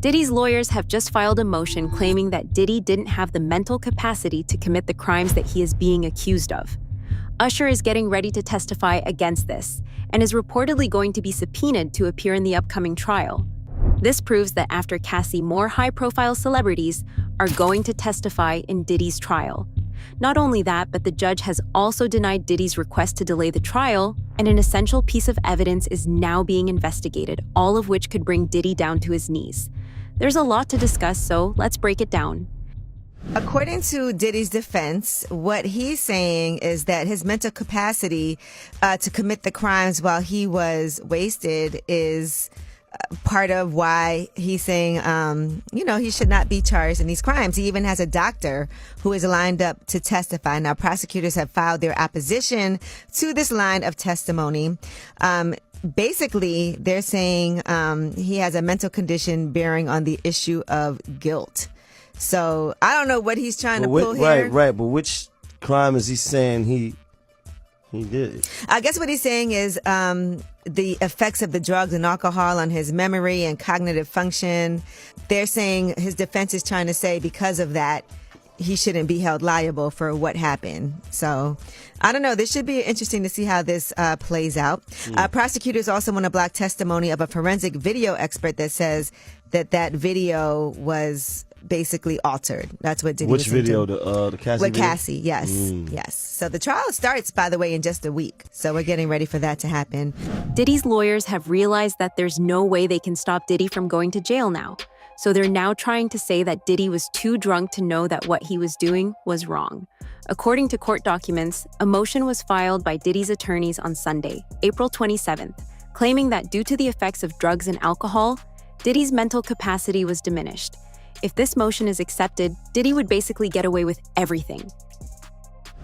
Diddy's lawyers have just filed a motion claiming that Diddy didn't have the mental capacity to commit the crimes that he is being accused of. Usher is getting ready to testify against this and is reportedly going to be subpoenaed to appear in the upcoming trial. This proves that after Cassie, more high-profile celebrities are going to testify in Diddy's trial. Not only that, but the judge has also denied Diddy's request to delay the trial, and an essential piece of evidence is now being investigated, all of which could bring Diddy down to his knees. There's a lot to discuss, so let's break it down. According to Diddy's defense, what he's saying is that his mental capacity to commit the crimes while he was wasted is part of why he's saying, he should not be charged in these crimes. He even has a doctor who is lined up to testify. Now, prosecutors have filed their opposition to this line of testimony. Basically, they're saying he has a mental condition bearing on the issue of guilt. So I don't know what he's trying to pull here. Right. But which crime is he saying he did? I guess what he's saying is the effects of the drugs and alcohol on his memory and cognitive function. They're saying his defense is trying to say because of that, he shouldn't be held liable for what happened. So I don't know. This should be interesting to see how this plays out. Prosecutors also want to block testimony of a forensic video expert that says that video was basically altered. That's what Diddy Which was video? into. The Cassie With video? Cassie, yes. Yes. So the trial starts, by the way, in just a week. So we're getting ready for that to happen. Diddy's lawyers have realized that there's no way they can stop Diddy from going to jail now. So they're now trying to say that Diddy was too drunk to know that what he was doing was wrong. According to court documents, a motion was filed by Diddy's attorneys on Sunday, April 27th, claiming that due to the effects of drugs and alcohol, Diddy's mental capacity was diminished. If this motion is accepted, Diddy would basically get away with everything.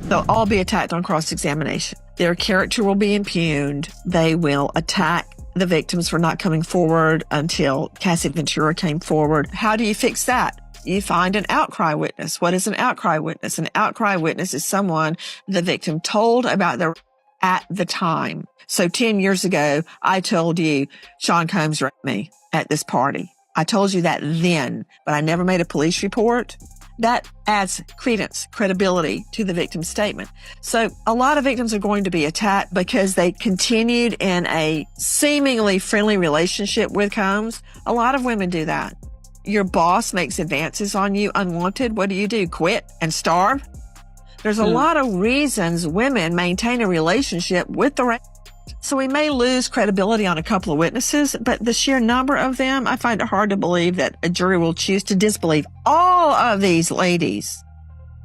They'll all be attacked on cross-examination. Their character will be impugned. They will attack the victims for not coming forward until Cassie Ventura came forward. How do you fix that? You find an outcry witness. What is an outcry witness? An outcry witness is someone the victim told about their at the time. So 10 years ago, I told you Sean Combs raped me at this party. I told you that then, but I never made a police report. That adds credence, credibility to the victim's statement. So a lot of victims are going to be attacked because they continued in a seemingly friendly relationship with Combs. A lot of women do that. Your boss makes advances on you unwanted. What do? Quit and starve? There's a lot of reasons women maintain a relationship with the rapist. So we may lose credibility on a couple of witnesses, but the sheer number of them, I find it hard to believe that a jury will choose to disbelieve all of these ladies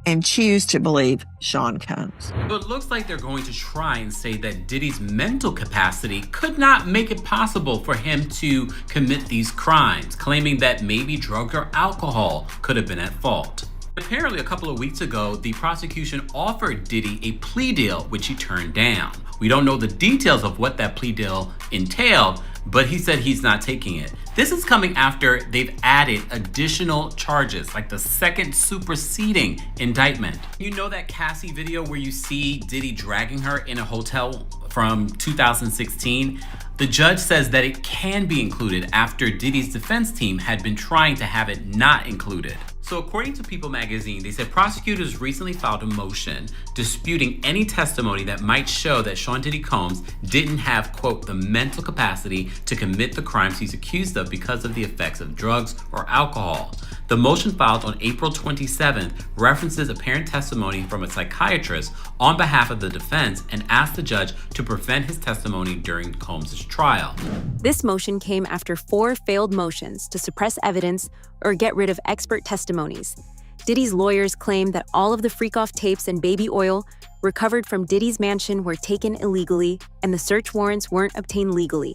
and choose to believe Sean Combs. So it looks like they're going to try and say that Diddy's mental capacity could not make it possible for him to commit these crimes, claiming that maybe drugs or alcohol could have been at fault. Apparently, a couple of weeks ago, the prosecution offered Diddy a plea deal, which he turned down. We don't know the details of what that plea deal entailed, but he said he's not taking it. This is coming after they've added additional charges, like the second superseding indictment. You know that Cassie video where you see Diddy dragging her in a hotel from 2016? The judge says that it can be included after Diddy's defense team had been trying to have it not included. So according to People magazine, they said prosecutors recently filed a motion disputing any testimony that might show that Sean Diddy Combs didn't have, quote, the mental capacity to commit the crimes he's accused of because of the effects of drugs or alcohol. The motion filed on April 27th references apparent testimony from a psychiatrist on behalf of the defense and asked the judge to prevent his testimony during Combs' trial. This motion came after 4 failed motions to suppress evidence or get rid of expert testimonies. Diddy's lawyers claim that all of the freak-off tapes and baby oil recovered from Diddy's mansion were taken illegally and the search warrants weren't obtained legally.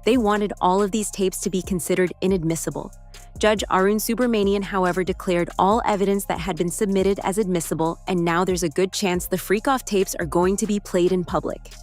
They wanted all of these tapes to be considered inadmissible. Judge Arun Subramanian, however, declared all evidence that had been submitted as admissible, and now there's a good chance the freak-off tapes are going to be played in public.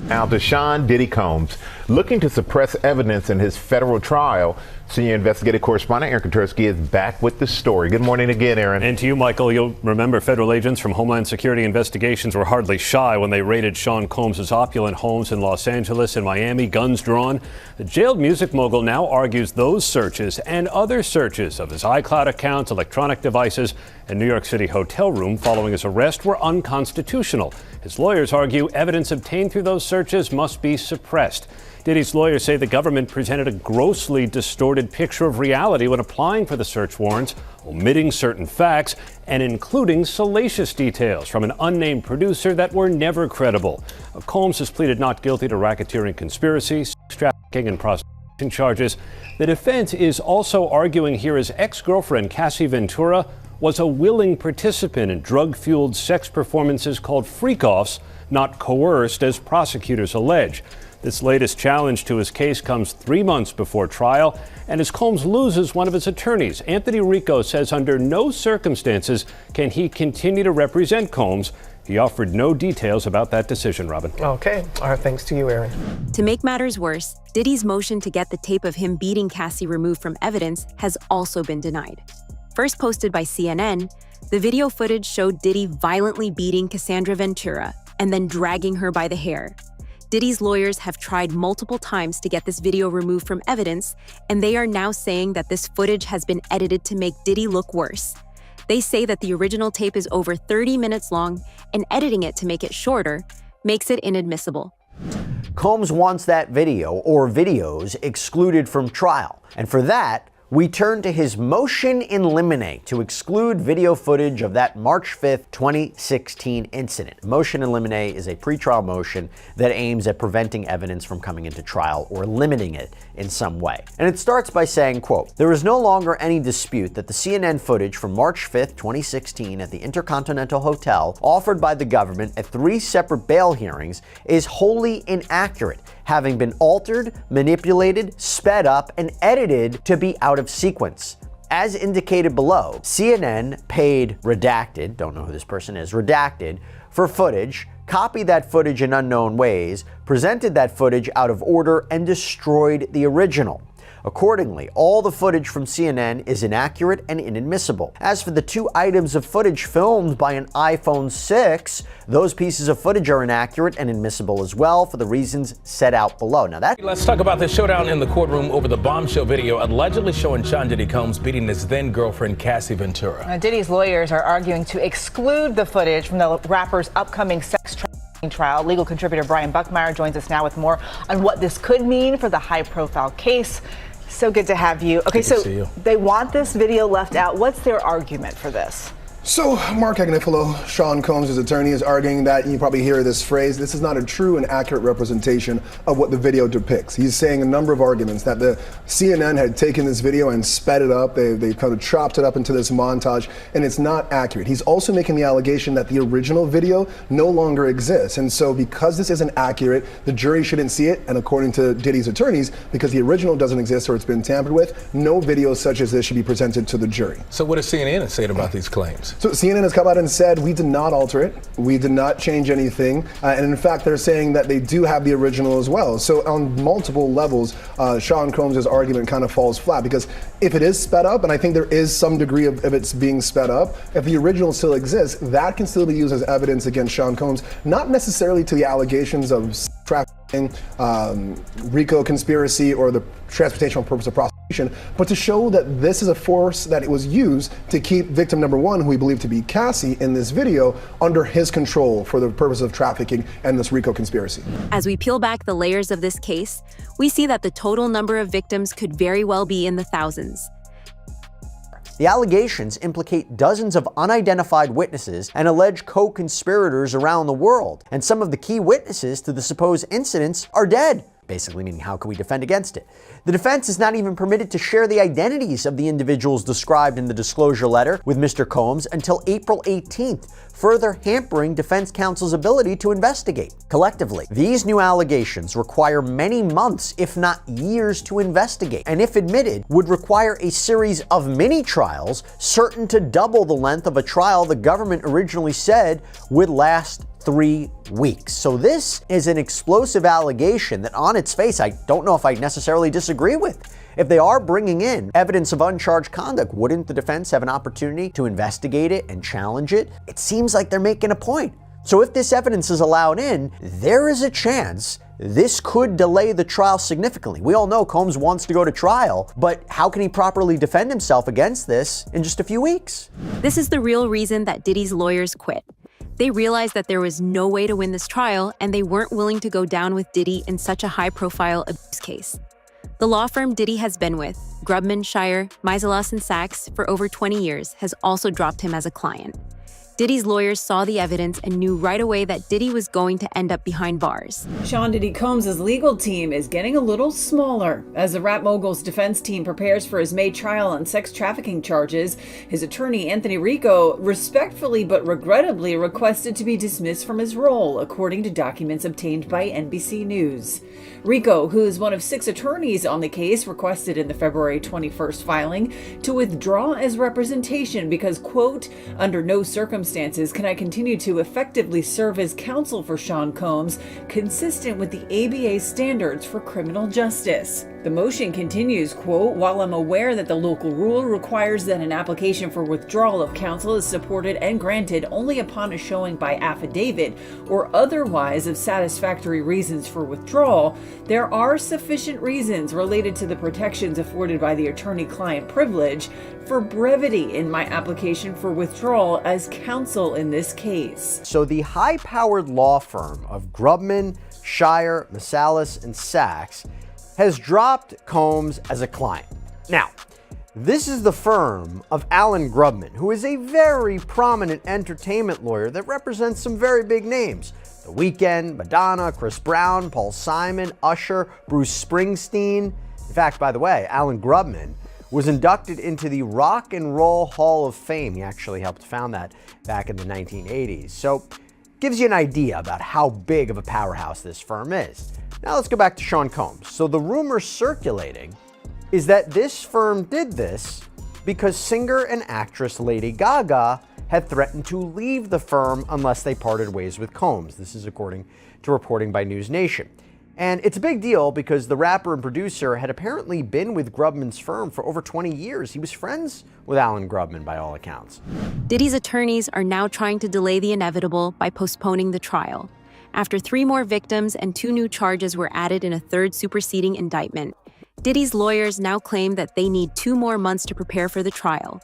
Now to Sean Diddy Combs. Looking to suppress evidence in his federal trial, Senior investigative correspondent Aaron Katersky is back with the story. Good morning again, Aaron. And to you, Michael. You'll remember federal agents from Homeland Security Investigations were hardly shy when they raided Sean Combs' opulent homes in Los Angeles and Miami, guns drawn. The jailed music mogul now argues those searches and other searches of his iCloud accounts, electronic devices, and New York City hotel room following his arrest were unconstitutional. His lawyers argue evidence obtained through those searches must be suppressed. Diddy's lawyers say the government presented a grossly distorted picture of reality when applying for the search warrants, omitting certain facts and including salacious details from an unnamed producer that were never credible. Combs has pleaded not guilty to racketeering conspiracy, sex trafficking, and prostitution charges. The defense is also arguing here his ex-girlfriend, Cassie Ventura, was a willing participant in drug-fueled sex performances called freak-offs, not coerced as prosecutors allege. This latest challenge to his case comes 3 months before trial, and as Combs loses one of his attorneys, Anthony Rico says under no circumstances can he continue to represent Combs. He offered no details about that decision, Robin. Okay. All right. Thanks to you, Aaron. To make matters worse, Diddy's motion to get the tape of him beating Cassie removed from evidence has also been denied. First posted by CNN, the video footage showed Diddy violently beating Cassandra Ventura and then dragging her by the hair. Diddy's lawyers have tried multiple times to get this video removed from evidence, and they are now saying that this footage has been edited to make Diddy look worse. They say that the original tape is over 30 minutes long, and editing it to make it shorter makes it inadmissible. Combs wants that video or videos excluded from trial, and for that, we turn to his motion in limine to exclude video footage of that March 5th, 2016 incident. Motion in limine is a pretrial motion that aims at preventing evidence from coming into trial or limiting it in some way. And it starts by saying, quote, "There is no longer any dispute that the CNN footage from March 5th, 2016 at the Intercontinental Hotel offered by the government at 3 separate bail hearings is wholly inaccurate, having been altered, manipulated, sped up, and edited to be out of sequence. As indicated below, CNN paid Redacted, don't know who this person is, Redacted, for footage, copied that footage in unknown ways, presented that footage out of order, and destroyed the original. Accordingly, all the footage from CNN is inaccurate and inadmissible. As for the 2 items of footage filmed by an iPhone 6, those pieces of footage are inaccurate and inadmissible as well for the reasons set out below." Now Let's talk about the showdown in the courtroom over the bombshell video allegedly showing Sean Diddy Combs beating his then-girlfriend Cassie Ventura. Diddy's lawyers are arguing to exclude the footage from the rapper's upcoming sex trafficking trial. Legal contributor Brian Buckmeyer joins us now with more on what this could mean for the high-profile case. So good to have you. Okay, so they want this video left out. What's their argument for this? So Mark Agnifilo, Sean Combs' attorney, is arguing that, you probably hear this phrase, this is not a true and accurate representation of what the video depicts. He's saying a number of arguments that the CNN had taken this video and sped it up. They kind of chopped it up into this montage, and it's not accurate. He's also making the allegation that the original video no longer exists. And so because this isn't accurate, the jury shouldn't see it. And according to Diddy's attorneys, because the original doesn't exist or it's been tampered with, no video such as this should be presented to the jury. So what does CNN say about these claims? So CNN has come out and said, we did not alter it. We did not change anything. And in fact, they're saying that they do have the original as well. So on multiple levels, Sean Combs' argument kind of falls flat, because if it is sped up, and I think there is some degree of it's being sped up, if the original still exists, that can still be used as evidence against Sean Combs, not necessarily to the allegations of trafficking, RICO conspiracy, or the transportation for purpose of prostitution, but to show that this is a force that it was used to keep victim number 1, who we believe to be Cassie in this video, under his control for the purpose of trafficking and this RICO conspiracy. As we peel back the layers of this case, we see that the total number of victims could very well be in the thousands. The allegations implicate dozens of unidentified witnesses and allege co-conspirators around the world, and some of the key witnesses to the supposed incidents are dead. Basically meaning, how can we defend against it? The defense is not even permitted to share the identities of the individuals described in the disclosure letter with Mr. Combs until April 18th, further hampering defense counsel's ability to investigate. Collectively, these new allegations require many months, if not years, to investigate, and if admitted, would require a series of mini-trials certain to double the length of a trial the government originally said would last 3 weeks. So this is an explosive allegation that on its face, I don't know if I necessarily disagree with. If they are bringing in evidence of uncharged conduct, wouldn't the defense have an opportunity to investigate it and challenge it? It seems like they're making a point. So if this evidence is allowed in, there is a chance this could delay the trial significantly. We all know Combs wants to go to trial, but how can he properly defend himself against this in just a few weeks? This is the real reason that Diddy's lawyers quit. They realized that there was no way to win this trial, and they weren't willing to go down with Diddy in such a high-profile abuse case. The law firm Diddy has been with, Grubman, Shire, Meiselas & Sachs, for over 20 years, has also dropped him as a client. Diddy's lawyers saw the evidence and knew right away that Diddy was going to end up behind bars. Sean Diddy Combs' legal team is getting a little smaller. As the rap mogul's defense team prepares for his May trial on sex trafficking charges, his attorney Anthony Rico respectfully but regrettably requested to be dismissed from his role, according to documents obtained by NBC News. Rico, who is one of 6 attorneys on the case, requested in the February 21st filing to withdraw as representation because, quote, under no circumstances can I continue to effectively serve as counsel for Sean Combs, consistent with the ABA standards for criminal justice. The motion continues, quote, while I'm aware that the local rule requires that an application for withdrawal of counsel is supported and granted only upon a showing by affidavit or otherwise of satisfactory reasons for withdrawal, there are sufficient reasons related to the protections afforded by the attorney-client privilege for brevity in my application for withdrawal as counsel in this case. So the high-powered law firm of Grubman, Shire, Meiselas, and Sachs has dropped Combs as a client. Now, this is the firm of Alan Grubman, who is a very prominent entertainment lawyer that represents some very big names. The Weeknd, Madonna, Chris Brown, Paul Simon, Usher, Bruce Springsteen. In fact, by the way, Alan Grubman was inducted into the Rock and Roll Hall of Fame. He actually helped found that back in the 1980s. So, gives you an idea about how big of a powerhouse this firm is. Now let's go back to Sean Combs. So the rumor circulating is that this firm did this because singer and actress Lady Gaga had threatened to leave the firm unless they parted ways with Combs. This is according to reporting by News Nation. And it's a big deal because the rapper and producer had apparently been with Grubman's firm for over 20 years. He was friends with Alan Grubman by all accounts. Diddy's attorneys are now trying to delay the inevitable by postponing the trial. After 3 more victims and 2 new charges were added in a 3rd superseding indictment, Diddy's lawyers now claim that they need 2 more months to prepare for the trial.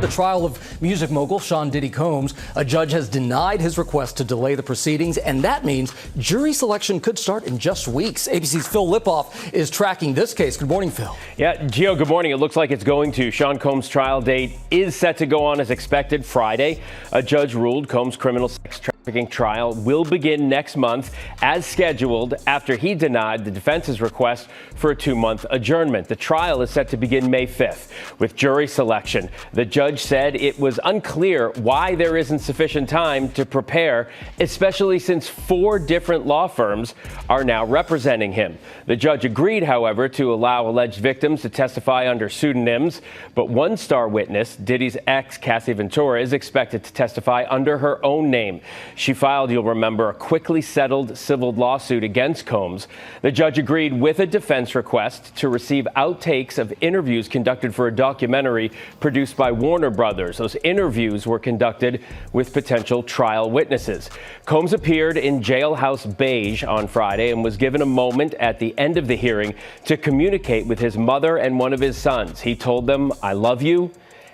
The trial of music mogul Sean Diddy Combs, a judge has denied his request to delay the proceedings, and that means jury selection could start in just weeks. ABC's Phil Lipoff is tracking this case. Good morning, Phil. Yeah, Gio, good morning. It looks like it's going to. Sean Combs' trial date is set to go on as expected Friday. A judge ruled Combs' criminal sex trafficking trial will begin next month as scheduled after he denied the defense's request for a 2-month adjournment. The trial is set to begin May 5th with jury selection. The judge said it was unclear why there isn't sufficient time to prepare, especially since 4 different law firms are now representing him. The judge agreed, however, to allow alleged victims to testify under pseudonyms, but one star witness, Diddy's ex, Cassie Ventura, is expected to testify under her own name. She filed, you'll remember, a quickly settled civil lawsuit against Combs. The judge agreed with a defense request to receive outtakes of interviews conducted for a documentary produced by Warner Brothers. Those interviews were conducted with potential trial witnesses. Combs appeared in Jailhouse Beige on Friday and was given a moment at the end of the hearing to communicate with his mother and one of his sons. He told them, "I love you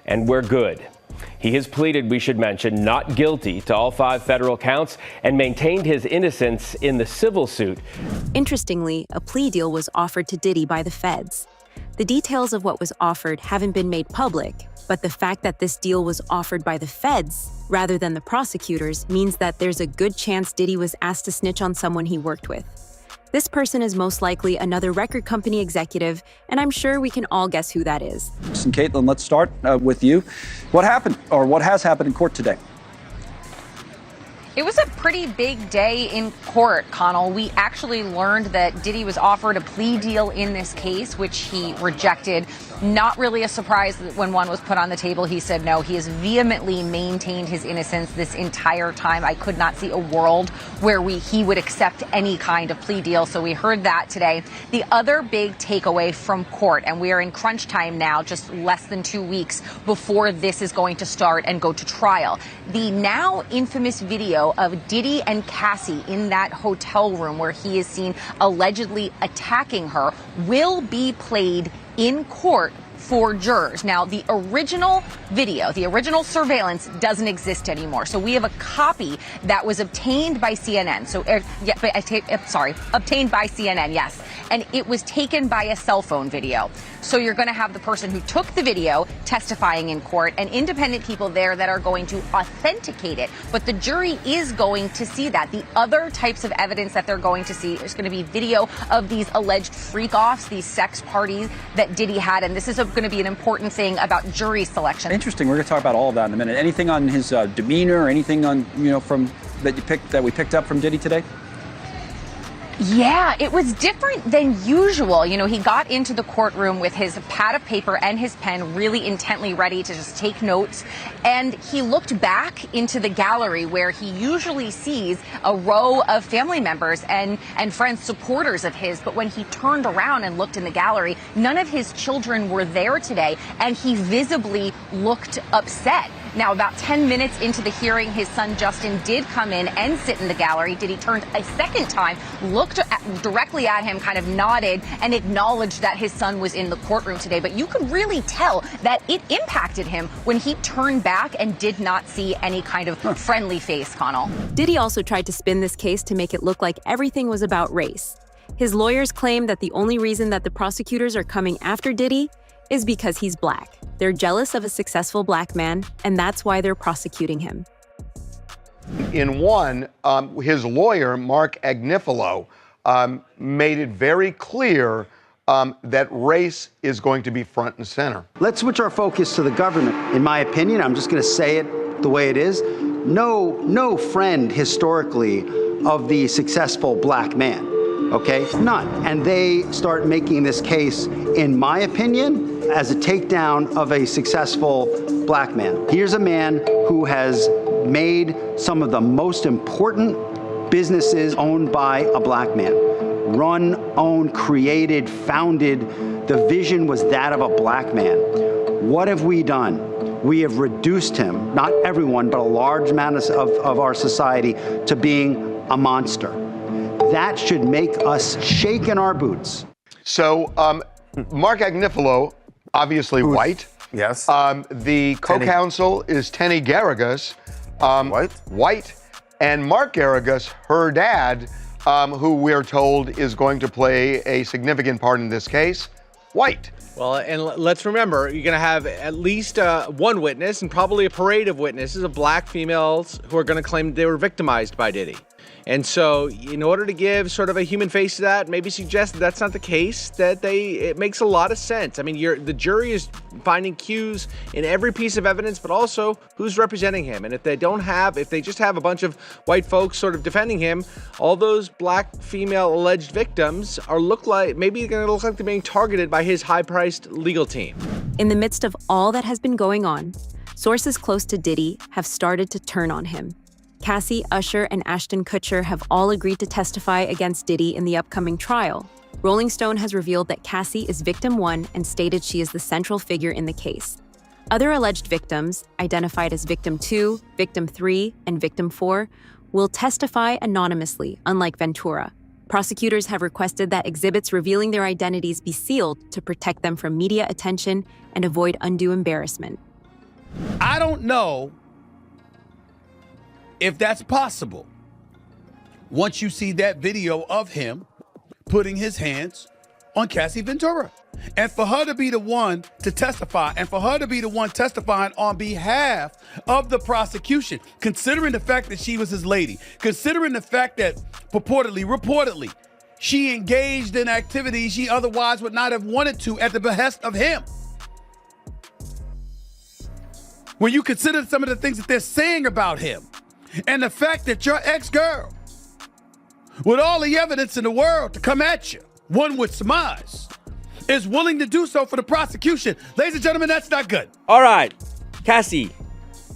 and we're good." He has pleaded, we should mention, not guilty to all 5 federal counts and maintained his innocence in the civil suit. Interestingly, a plea deal was offered to Diddy by the feds. The details of what was offered haven't been made public, but the fact that this deal was offered by the feds rather than the prosecutors means that there's a good chance Diddy was asked to snitch on someone he worked with. This person is most likely another record company executive, and I'm sure we can all guess who that is. And Caitlin, let's start with you. What happened, or what has happened in court today? It was a pretty big day in court, Connell. We actually learned that Diddy was offered a plea deal in this case, which he rejected. Not really a surprise that when one was put on the table, he said no. He has vehemently maintained his innocence this entire time. I could not see a world where he would accept any kind of plea deal. So we heard that today. The other big takeaway from court, and we are in crunch time now, just less than 2 weeks before this is going to start and go to trial. The now infamous video of Diddy and Cassie in that hotel room where he is seen allegedly attacking her will be played in court for jurors. Now, the original video, the original surveillance doesn't exist anymore. So we have a copy that was obtained by CNN. Obtained by CNN, yes. And it was taken by a cell phone video. So you're going to have the person who took the video testifying in court and independent people there that are going to authenticate it. But the jury is going to see that. The other types of evidence that they're going to see is going to be video of these alleged freak-offs, these sex parties that Diddy had. And this is going to be an important thing about jury selection. Interesting. We're going to talk about all of that in a minute. Anything on his demeanor or anything on, from that we picked up from Diddy today? Yeah, it was different than usual. He got into the courtroom with his pad of paper and his pen, really intently ready to just take notes. And he looked back into the gallery where he usually sees a row of family members and friends, supporters of his. But when he turned around and looked in the gallery, none of his children were there today, and he visibly looked upset. Now, about 10 minutes into the hearing, his son Justin did come in and sit in the gallery. Diddy turned a second time, looked directly at him, kind of nodded, and acknowledged that his son was in the courtroom today. But you could really tell that it impacted him when he turned back and did not see any kind of friendly face, Connell. Diddy also tried to spin this case to make it look like everything was about race. His lawyers claim that the only reason that the prosecutors are coming after Diddy is because he's black. They're jealous of a successful black man, and that's why they're prosecuting him. In one, his lawyer, Mark Agnifilo, made it very clear that race is going to be front and center. Let's switch our focus to the government. In my opinion, I'm just going to say it the way it is. No friend historically of the successful black man. Okay? None. And they start making this case, in my opinion, as a takedown of a successful black man. Here's a man who has made some of the most important businesses owned by a black man. Run, owned, created, founded. The vision was that of a black man. What have we done? We have reduced him, not everyone, but a large amount of our society, to being a monster. That should make us shake in our boots. So, Mark Agnifilo, obviously white. Yes. The co-counsel is Tenny Garrigus, white. And Mark Garrigus, her dad, who we're told is going to play a significant part in this case, white. Well, and let's remember, you're going to have at least one witness and probably a parade of witnesses of black females who are going to claim they were victimized by Diddy. And so in order to give sort of a human face to that, maybe suggest that that's not the case, it makes a lot of sense. I mean, the jury is finding cues in every piece of evidence, but also who's representing him. And if they just have a bunch of white folks sort of defending him, all those black female alleged victims maybe going to look like they're being targeted by his high-priced legal team. In the midst of all that has been going on, sources close to Diddy have started to turn on him. Cassie, Usher, and Ashton Kutcher have all agreed to testify against Diddy in the upcoming trial. Rolling Stone has revealed that Cassie is victim 1 and stated she is the central figure in the case. Other alleged victims, identified as victim 2, victim 3, and victim 4, will testify anonymously, unlike Ventura. Prosecutors have requested that exhibits revealing their identities be sealed to protect them from media attention and avoid undue embarrassment. I don't know if that's possible. Once you see that video of him putting his hands on Cassie Ventura, and for her to be the one to testify, and for her to be the one testifying on behalf of the prosecution, considering the fact that she was his lady, considering the fact that reportedly, she engaged in activities she otherwise would not have wanted to at the behest of him. When you consider some of the things that they're saying about him, and the fact that your ex-girl, with all the evidence in the world to come at you, one would surmise, is willing to do so for the prosecution. Ladies and gentlemen, that's not good. All right, Cassie,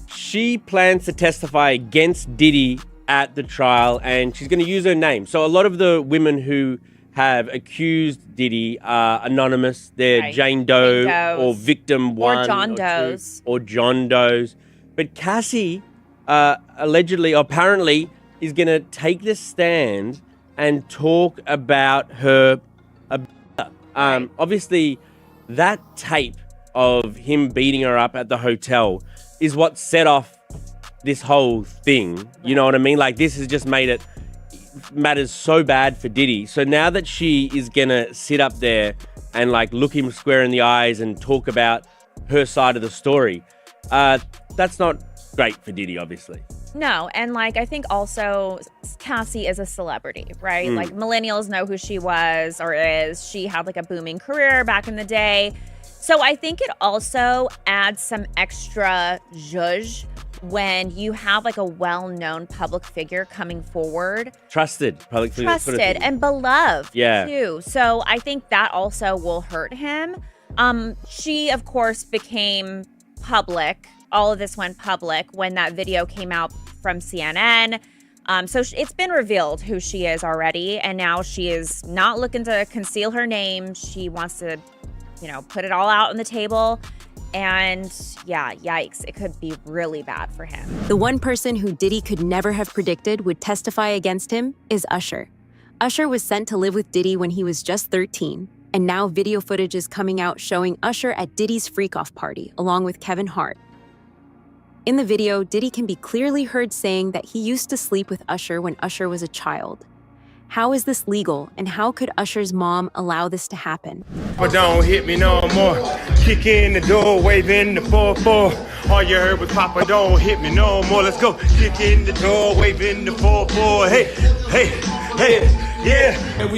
she plans to testify against Diddy at the trial, and she's going to use her name. So a lot of the women who have accused Diddy are anonymous. They're Right. Jane Doe Jane Does. or Victim 1 Or John or 2, Does. or John Does. But Cassie allegedly, apparently, is going to take the stand and talk about her obviously, that tape of him beating her up at the hotel is what set off this whole thing. You know what I mean? Like, this has just made it matters so bad for Diddy. So now that she is gonna sit up there and like look him square in the eyes and talk about her side of the story, that's not great for Diddy, obviously. No, and like I think also Cassie is a celebrity, right? Like millennials know who she was or is. She had like a booming career back in the day. So I think it also adds some extra zhuzh when you have like a well-known public figure coming forward. Trusted public figure. Trusted and beloved Yeah. too. So I think that also will hurt him. She of course became public. All of this went public when that video came out from CNN. So it's been revealed who she is already, and now she is not looking to conceal her name. She wants to, put it all out on the table. And yeah, yikes, it could be really bad for him. The one person who Diddy could never have predicted would testify against him is Usher. Usher was sent to live with Diddy when he was just 13, and now video footage is coming out showing Usher at Diddy's freak-off party, along with Kevin Hart. In the video, Diddy can be clearly heard saying that he used to sleep with Usher when Usher was a child. How is this legal, and how could Usher's mom allow this to happen? But don't hit me no more. Kick in the door, waving the 4-4. All you heard was Papa, don't hit me no more. Let's go. Kick in the door, waving the 4-4. Hey, hey, hey, yeah. And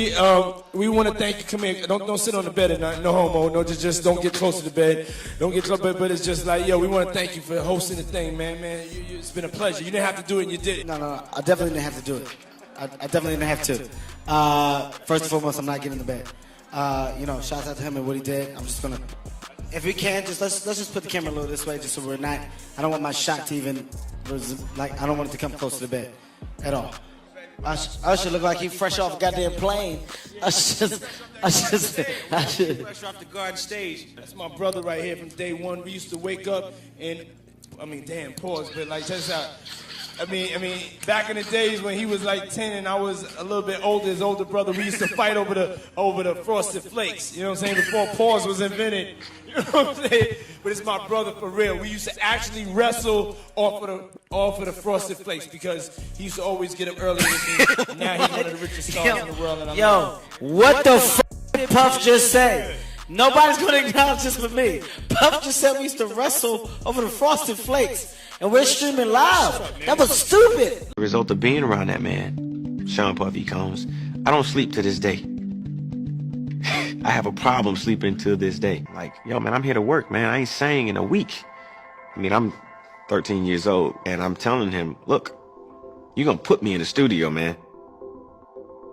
we want to thank you. Come here. Don't sit on the bed at night. No homo. No, just don't get close to the bed. Don't get close to the bed. But it's just like, we want to thank you for hosting the thing, man. It's been a pleasure. You didn't have to do it, and you did it. No, I definitely didn't have to do it. I definitely didn't have to. First and foremost, I'm not getting in the bed. Shout out to him and what he did. I'm just gonna, if we can, let's just put the camera a little this way, just so we're not. I don't want my shot to even, I don't want it to come close to the bed, at all. Usher look like he fresh off a goddamn plane. Fresh off the garden stage. That's my brother right here from day one. We used to wake up and, pause, but just out. Back in the days when he was like 10 and I was a little bit older, his older brother, we used to fight over the Frosted Flakes. You know what I'm saying? Before pause was invented. You know what I'm saying? But it's my brother for real. We used to actually wrestle off of the Frosted Flakes because he used to always get up early with me. And now he's one of the richest stars in the world. And what the f*** did Puff just say? Nobody's gonna acknowledge this but me. Puff just said we used to wrestle over the Frosted Flakes. And we're streaming live. That was stupid. The result of being around that man, Sean Puffy Combs, I don't sleep to this day. I have a problem sleeping to this day. Like, man, I'm here to work, man. I ain't sang in a week. I'm 13 years old, and I'm telling him, look, you're gonna put me in the studio, man.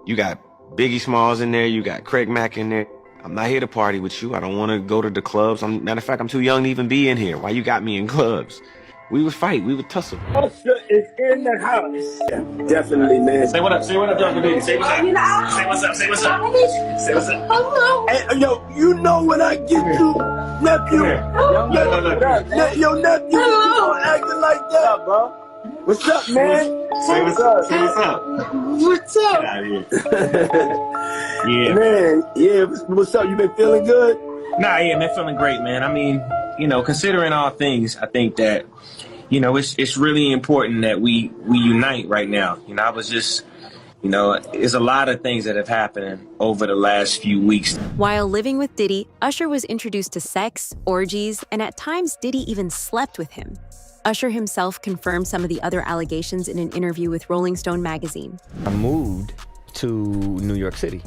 You got Biggie Smalls in there, you got Craig Mack in there. I'm not here to party with you. I don't want to go to the clubs. Matter of fact, I'm too young to even be in here. Why you got me in clubs? We would fight. We would tussle. Usher is in the house. Yeah, definitely, man. Say what up. Say what up, Dr. B. Say what's up. Say what's up. Say what's up. Say what's up. Hello. Hey, you know when I get to nephew. Your nephew. Hello. Acting like that, bro. What's up, man? Say what's up. Say what's up. What's up? Get out of here. Yeah. Man, yeah. What's up? You been feeling good? Nah, yeah, man. Feeling great, man. Considering all things, I think that, it's really important that we unite right now. I was just, there's a lot of things that have happened over the last few weeks. While living with Diddy, Usher was introduced to sex, orgies, and at times Diddy even slept with him. Usher himself confirmed some of the other allegations in an interview with Rolling Stone magazine. I moved to New York City.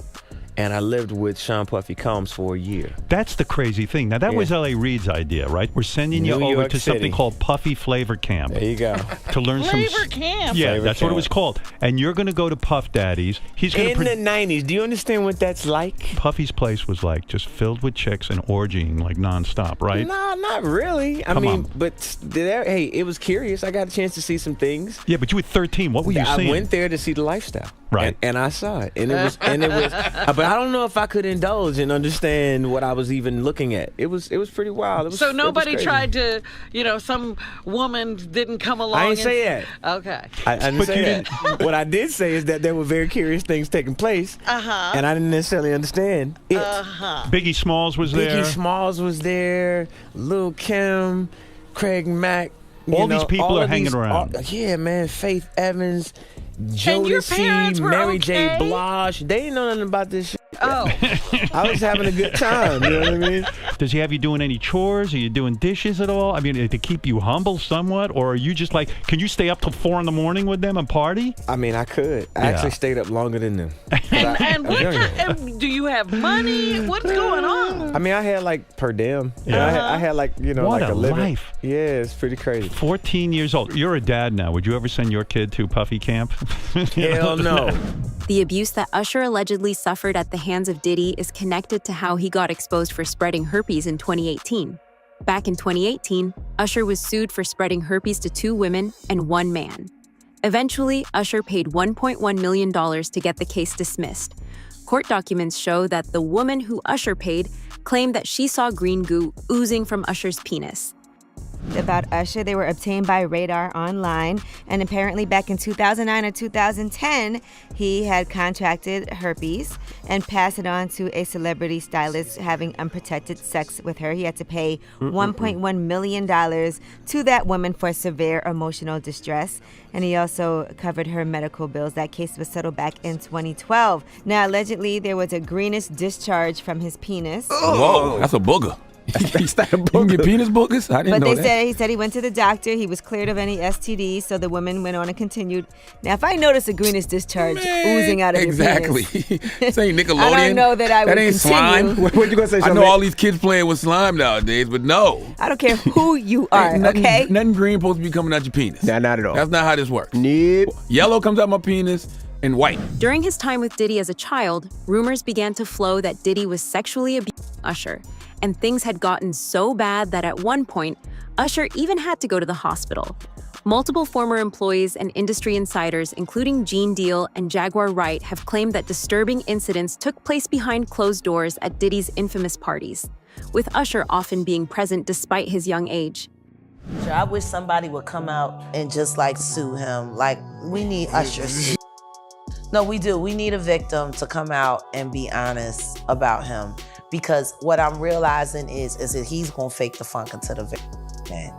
and I lived with Sean Puffy Combs for a year. That's the crazy thing. Now, that was L.A. Reid's idea, right? We're sending you New over York to City. something called Puffy Flavor Camp. There you go. To learn Flavor Camp. Yeah, Flavor that's what it Camp. was called. And you're going to go to Puff Daddy's. He's going In the 90s, do you understand what that's like? Puffy's place was like just filled with chicks and orgying like nonstop, right? No, not really. I Come mean, on. but hey, it was curious. I got a chance to see some things. Yeah, but you were 13. What were you seeing? I went there to see the lifestyle. Right. And I saw it. And it was but I don't know if I could indulge and understand what I was even looking at. It was pretty wild. It was, So nobody it was tried to, some woman didn't come along. I didn't and say that. Okay. I didn't say that. What I did say is that there were very curious things taking place. Uh-huh. And I didn't necessarily understand it. Uh-huh. Biggie Smalls was there. Biggie Smalls was there. Lil' Kim, Craig Mack. All these people are hanging around. Yeah, man. Faith Evans, And your Jodeci, parents were Mary J. okay? Blige. They didn't know nothing about this shit. Oh. I was having a good time. You know what I mean? Does he have you doing any chores? Are you doing dishes at all? I mean, to keep you humble somewhat? Or are you just like, can you stay up till 4 a.m. with them and party? I mean, I could. I actually stayed up longer than them. And do you have money? What's going on? I mean, I had like per diem. Yeah. I had like, What like a living. life. Yeah, it's pretty crazy. 14 years old. You're a dad now. Would you ever send your kid to Puffy Camp? Hell no. The abuse that Usher allegedly suffered at the hands of Diddy is connected to how he got exposed for spreading herpes in 2018. Back in 2018, Usher was sued for spreading herpes to 2 women and 1 man. Eventually, Usher paid $1.1 million to get the case dismissed. Court documents show that the woman who Usher paid claimed that she saw green goo oozing from Usher's penis. About Usher, they were obtained by Radar Online, and apparently back in 2009 or 2010, he had contracted herpes and passed it on to a celebrity stylist having unprotected sex with her. He had to pay $1.1 million to that woman for severe emotional distress, and he also covered her medical bills. That case was settled back in 2012. Now, allegedly, there was a greenish discharge from his penis. Whoa, that's a booger. You can get penis boogers? I didn't know that. He said he went to the doctor. He was cleared of any STDs, so the woman went on and continued. Now, if I notice a greenish discharge oozing out of your penis. This ain't Nickelodeon. I don't know that I would That ain't continue. slime. What you gonna say? I know all these kids playing with slime nowadays, but no. I don't care who you are, okay? Nothing green supposed to be coming out your penis. Nah, not at all. That's not how this works. Nope. Yellow comes out my penis and white. During his time with Diddy as a child, rumors began to flow that Diddy was sexually abusing Usher, and things had gotten so bad that at one point, Usher even had to go to the hospital. Multiple former employees and industry insiders, including Gene Deal and Jaguar Wright, have claimed that disturbing incidents took place behind closed doors at Diddy's infamous parties, with Usher often being present despite his young age. I wish somebody would come out and just like sue him. Like, we need Usher sued. No, we do. We need a victim to come out and be honest about him. Because what I'm realizing is that he's gonna fake the funk until the victim, man.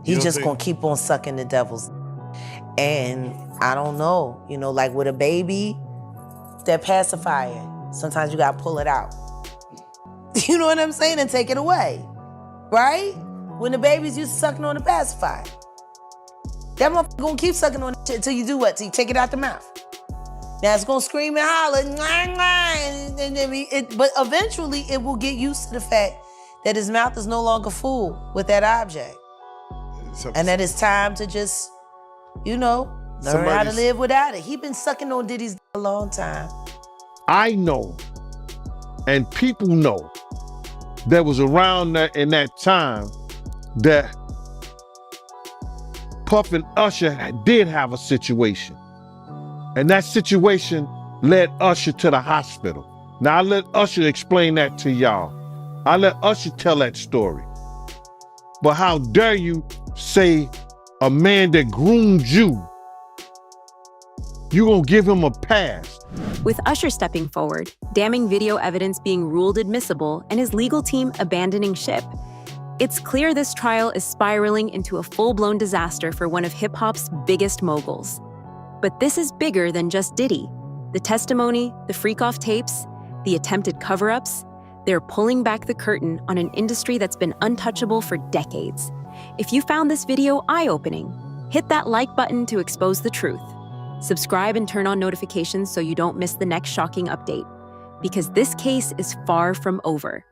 He's just gonna keep on sucking the devil's. And I don't know, like with a baby, that pacifier, sometimes you gotta pull it out. You know what I'm saying? And take it away, right? When the babies used to sucking on the pacifier. That motherfucker gonna keep sucking on it until you do what? Till you take it out the mouth. Now it's gonna scream and holler, but eventually it will get used to the fact that his mouth is no longer full with that object. And that it's time to just, learn how to live without it. He been sucking on Diddy's a long time. I know, and people know, that was around in that time that Puff and Usher did have a situation. And that situation led Usher to the hospital. Now, I let Usher explain that to y'all. I let Usher tell that story. But how dare you say a man that groomed you gonna give him a pass? With Usher stepping forward, damning video evidence being ruled admissible, and his legal team abandoning ship, it's clear this trial is spiraling into a full-blown disaster for one of hip-hop's biggest moguls. But this is bigger than just Diddy. The testimony, the freak-off tapes, the attempted cover-ups, they're pulling back the curtain on an industry that's been untouchable for decades. If you found this video eye-opening, hit that like button to expose the truth. Subscribe and turn on notifications so you don't miss the next shocking update. Because this case is far from over.